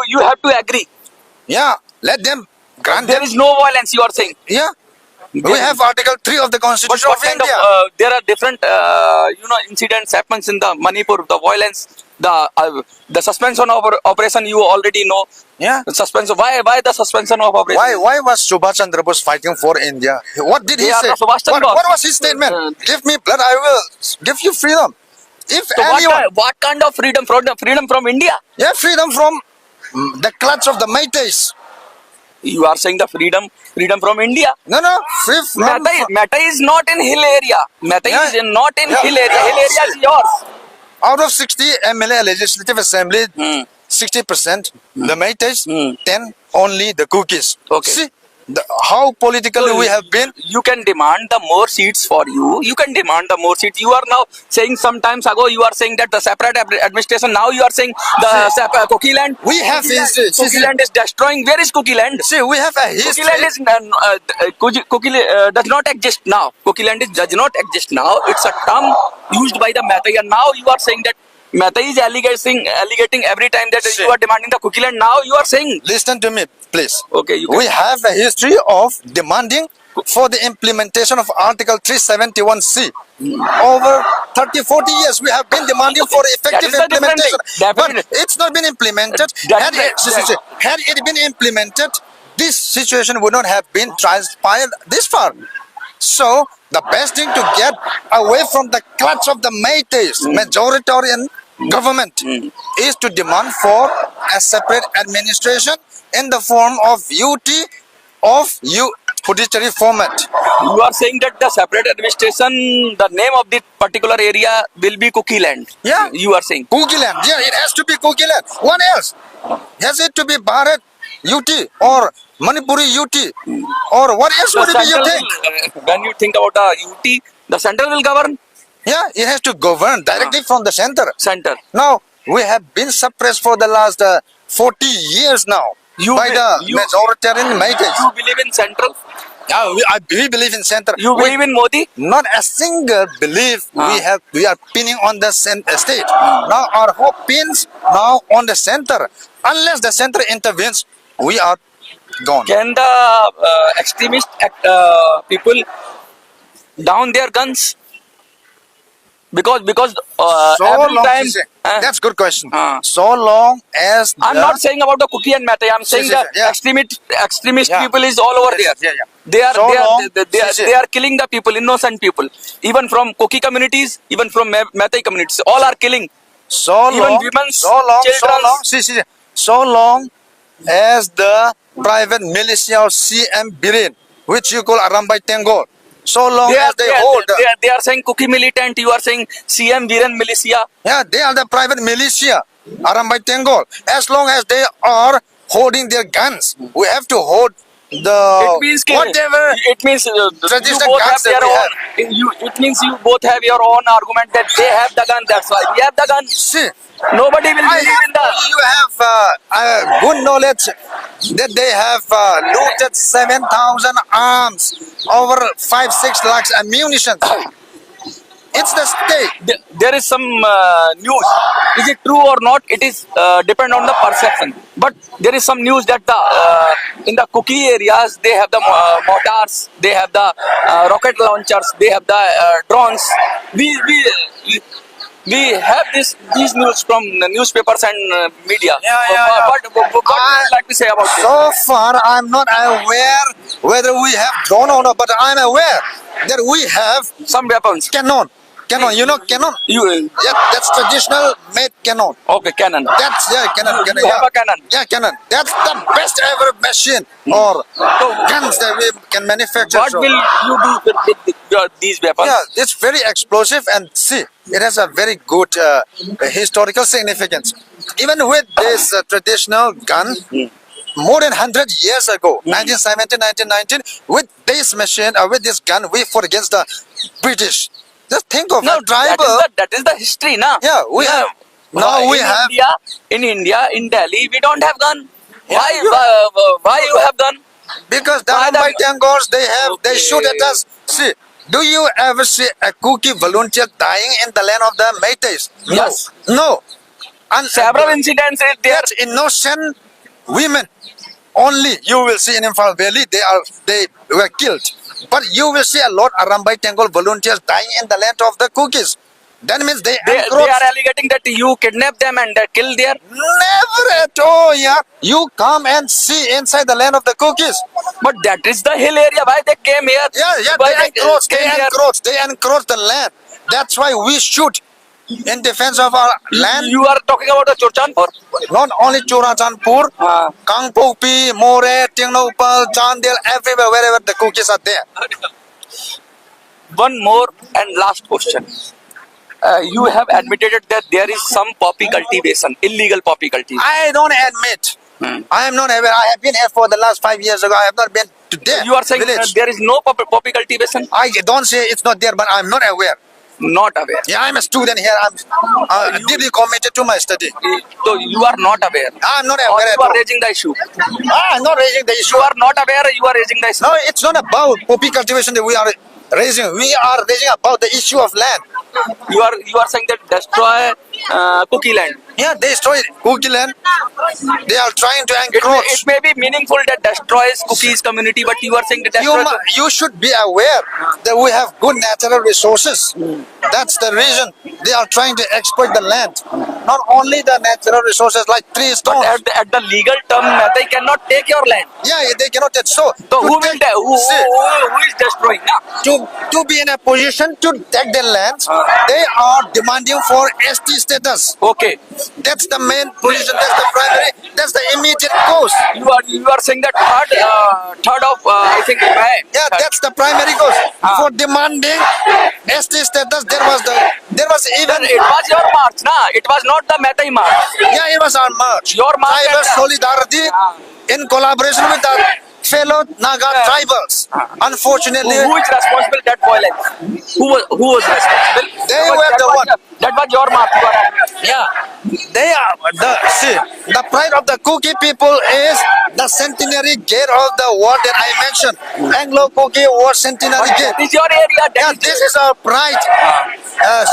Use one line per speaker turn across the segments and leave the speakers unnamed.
You have to agree.
Yeah, let them grant
There
them.
is no violence, you are saying.
Yeah, we have Article 3 of the Constitution
What
of
kind
India.
of, there are different, incidents happens in the Manipur, the violence, the suspension of operation, you already know.
Yeah.
The suspension, why the suspension of operation?
Why was Subhash Chandra Bose fighting for India? What did he
They are
say?
the Subhash Chandra
What
Bose.
was his statement? Give me blood, I will give you freedom. If
So
anyone,
what kind of freedom? Freedom from India?
yeah, freedom from the clutch of the Meiteis.
You are saying the freedom from India.
No, free from.
Meta is not in hill area. Meta
Yeah.
is not in
Yeah.
hill area. Hill area is yours.
Out of 60 MLA Legislative Assembly,
Hmm.
60% the Meiteis,
Hmm.
10 only the Kukis.
Okay.
See how politically we have been.
You can demand the more seats for you. You can demand the more seats. You are now saying sometimes ago you are saying that the separate administration. Now you are saying the Kuki Land.
We have history.
Kuki Land is destroying. Where is Kuki Land?
See, we have a
Kuki
history.
Land is does not exist now. Kuki Land does not exist now. It's a term used by the Meitei, and now you are saying that Meitei is alligating every time that you are demanding the Kuki Land. Now you are saying,
Listen to me, please.
okay, you can.
We have a history of demanding for the implementation of Article 371C. Over 30-40 years, we have been demanding for effective
That is the different
implementation.
thing.
But
Definitely.
it's not been implemented.
That-
Had it been implemented, this situation would not have been transpired this far. So, the best thing to get away from the clutch of the Meiteis, majoritarian government, is to demand for a separate administration in the form of UT of judiciary format.
You are saying that the separate administration, the name of this particular area will be Kuki Land.
Yeah.
You are saying.
Kuki Land, yeah, it has to be Kuki Land. What else? Has it to be Bharat UT or Manipuri UT or what else would it be, you think?
When you think about the UT, the central will govern
Yeah, it has to govern directly from the center.
center.
Now, we have been suppressed for the last 40 years now by the majoritarian Meiteis.
You believe in central?
Yeah, we believe in center.
You believe in Modi?
Not a single belief we are pinning on the state. Now our hope pins now on the center. Unless the center intervenes, we are gone.
Can the extremist people down their guns? Because
So
every
long,
time.
that's good question.
Uh.
So long as
I'm not saying about the Kuki and Meitei. I'm saying the
yeah.
extremist
Yeah.
people is all over there.
Yeah.
They are
So long,
they are killing the people, innocent people, even from Kuki communities, even from Meitei communities. All are killing.
so
even
long,
women's,
so long,
children's.
so long as the private militia of CM Biren, which you call Arambai Tengol, so long as they hold.
They are saying Kuki militant. You are saying CM Viren militia.
Yeah, they are the private militia, Arambai Tengol. As long as they are holding their guns, we have to hold the
It means
whatever.
It means you
traditional
both have
guns that
their
we
own. It means you both have your own argument that they have the gun. That's why we have the gun.
See,
Nobody will believe in the.
you have good knowledge that they have looted 7,000 arms, over 5-6 lakhs ammunition. It's the state.
There is some news. Is it true or not? It is depend on the perception. But there is some news that the in the Kuki areas they have the mortars, they have the rocket launchers, they have the drones. We have these news from the newspapers and media. What do you like to say about this?
So far, I'm not aware whether we have drone or not, but I'm aware that we have
Some weapons.
cannon. You know cannon?
You
Yeah, that's traditional made cannon.
okay? Cannon.
That's cannon.
You have a cannon.
Yeah, cannon. That's the best ever machine or guns that we can manufacture.
What
So,
will you do with these weapons?
yeah, it's very explosive and see, it has a very good historical significance. Even with this traditional gun, more than 100 years ago, 1917, 1919, with this machine, with this gun, we fought against the British. Just think of
No,
a tribal.
that is the history, na?
Yeah, we have. Now we have.
In India, in Delhi, we don't have gun.
Yeah,
Why you have gun?
Because the
Why the-
Mumbai Tangors, they
Okay.
shoot at us. See, do you ever see a Kuki volunteer dying in the land of the Meiteis? No.
Yes.
No. And
Several incidents is there.
That's innocent women. Only you will see in Imphal Valley, they were killed. But you will see a lot of Arambai Tengol volunteers dying in the land of the Kukis. That means they
They
encroach.
are alleging that you kidnap them and kill their.
Never at all, yeah. You come and see inside the land of the Kukis.
But that is the hill area. Why they came here?
Yeah,
Why
they encroach,
came here?
they encroach the land. That's why we shoot in defense of our land.
You are talking about the Churchanpur.
Not only Churachandpur, Kangpokpi, More, Tingnopal, Chandel, everywhere, wherever the Kukis are there.
One more and last question. You have admitted that there is some poppy cultivation, illegal poppy cultivation.
I don't admit. I am not aware. I have been here for the last 5 years ago. I have not been to there.
You are saying
village.
there is no poppy cultivation?
I don't say it's not there, but I'm not aware.
Not aware.
Yeah, I'm a student here. I'm deeply committed to my study.
So you are not aware.
I'm not
Or
aware at
you are
all.
raising the issue.
I'm not raising the issue.
You are not aware. You are raising the issue.
No, it's not about poppy cultivation that we are raising. We are raising about the issue of land.
You are saying that destroy Kuki Land.
Yeah, they destroy Kuki Land. They are trying to
It
encroach.
may be meaningful that destroys Kuki's community, but you are saying that destroys.
You should be aware that we have good natural resources. That's the reason they are trying to exploit the land. Not only the natural resources like trees,
But
stones.
at the legal term, they cannot take your land.
Yeah, they cannot take so.
So
to
who
take-
who is destroying now?
to be in a position to take their lands, they are demanding for ST status.
Okay,
That's the main position. That's the primary. That's the immediate cause.
you are saying that third of I think May.
Yeah, that's the primary cause for demanding ST status. There was even
Then it was your march, nah? It was not the Metai march.
yeah, it was our march.
Your march
Tribal
and-
solidarity in collaboration with the fellow Naga tribals. Unfortunately,
Who is responsible that violence? Who was responsible?
They were the one.
That was your march. You are-
yeah, they are the pride of the Kuki people is the centenary gate of the war that I mentioned. Anglo-Kuki War Centenary Gate.
That is your area.
Yeah,
That is
this is our pride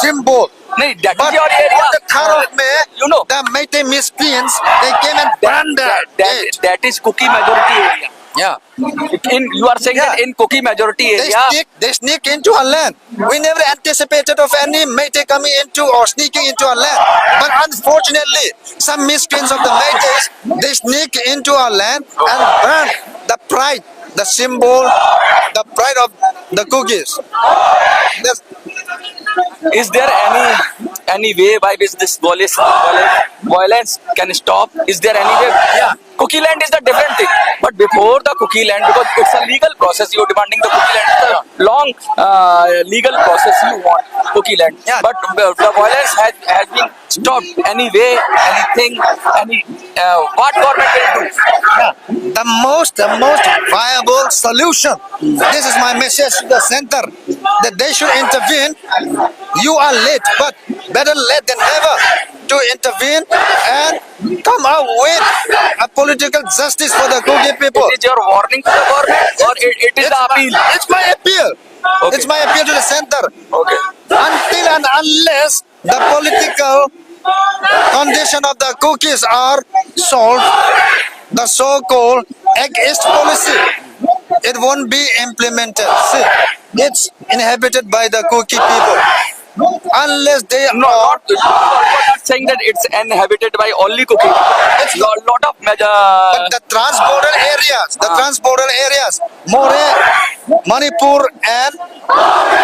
symbol.
No, that
But
is your area.
on the 3rd of May,
You know.
the Meitei miscreants, they came and burned that gate.
that is Kuki majority area.
Yeah.
You are saying that
Yeah.
in Kuki majority
They
area.
sneak into our land. We never anticipated of any Meitei coming into or sneaking into our land. But unfortunately, some miscreants of the Meiteis, they sneak into our land and burn the pride, the symbol, the pride of the Kukis. That's,
Is there any way by which this violence can stop? Is there any way?
Yeah.
Kuki Land is the different thing. But before the Kuki Land, because it's a legal process, you're demanding the Kuki Land. It's a long legal process you want Kuki Land.
Yeah.
But the violence has been stopped. Any way, anything, what government will do?
the most viable solution. This is my message to the center that they should intervene. You are late, but better late than never to intervene and come out with a political justice for the Kuki people.
Is it your warning to the government or it is the appeal?
It's my appeal.
Okay.
It's my appeal to the center.
Okay.
Until and unless the political condition of the Kukis are solved, the so-called Act East policy, it won't be implemented. See, it's inhabited by the Kuki people. Unless they
No,
are
you're not saying that it's inhabited by only Kuki. It's a lot of
but the transborder areas, More, Manipur and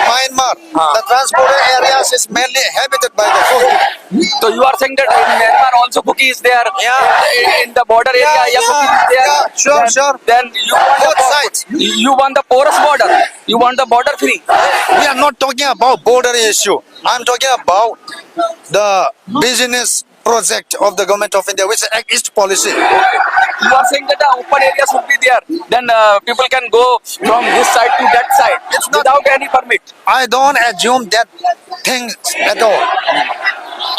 Myanmar, the transborder areas is mainly inhabited by the Kuki.
So you are saying that in Myanmar also Kuki is there?
Yeah.
In the border area, Kuki is there?
Yeah, sure.
Then you want
Both sides.
You want the porous border. You want the border free.
We are not talking about border issue. I'm talking about the business project of the government of India, which is Act East policy.
You are saying that the open area should be there. Then people can go from this side to that side without any permit.
I don't assume that thing at all.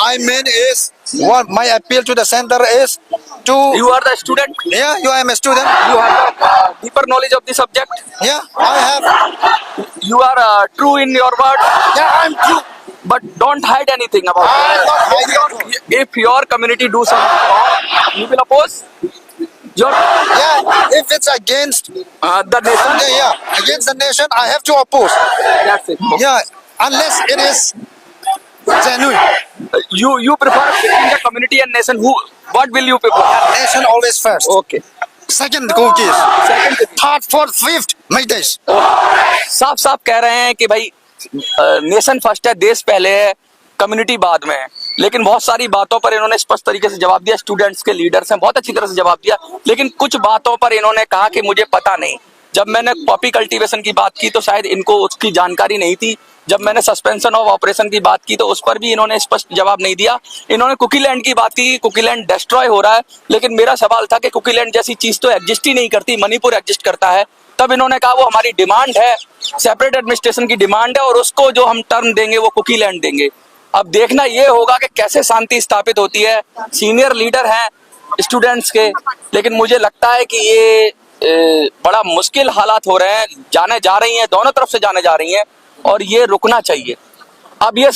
I mean is what my appeal to the center is to
You are the student.
yeah, you am a student.
You have deeper knowledge of the subject.
Yeah, I have.
You are true in your word.
Yeah, I'm true.
but don't hide anything about
I
it.
not hiding.
If your community do something wrong, you will oppose your
Yeah, if it's against
the nation.
yeah, against the nation, I have to oppose.
That's it.
Yeah, unless it is genuine.
You prefer between the community and nation. What will you prefer?
Nation always first.
Okay.
Second, cookies.
Second,
Third, fourth, fifth, Meiteis.
साफ साफ कह रहे हैं कि भाई nation first है, देश पहले है, कम्युनिटी बाद में है। लेकिन बहुत सारी बातों पर इन्होंने स्पष्ट तरीके से जवाब दिया। स्टूडेंट्स के लीडर्स हैं, बहुत अच्छी तरह से जवाब दिया। लेकिन कुछ बातों पर इन्होंने कहा कि मुझे पता नहीं। जब मैंने पॉपी कल्टीवेशन की बात की तो शायद इनको उसकी जानकारी नहीं थी। जब मैंने सस्पेंशन ऑफ ऑपरेशन की बात की तो उस पर भी इन्होंने स्पष्ट जवाब नहीं दिया। इन्होंने कुकी लैंड की बात की, कुकी लैंड डिस्ट्रॉय हो रहा है, लेकिन मेरा सवाल था कि कुकी लैंड जैसी चीज तो एग्जिस्ट ही नहीं करती, मणिपुर एग्जिस्ट करता है। तब इन्होंने कहा वो हमारी डिमांड है, सेपरेट एडमिनिस्ट्रेशन की डिमांड है और उसको जो हम टर्म देंगे वो कुकी लैंड देंगे। अब देखना ये होगा कि कैसे शांति स्थापित होती है। सीनियर लीडर हैं स्टूडेंट्स के, लेकिन मुझे लगता है कि ये बड़ा मुश्किल हालात हो रहे हैं, जाने जा रही हैं, दोनों तरफ से जाने जा रही हैं और ये रुकना चाहिए। अब ये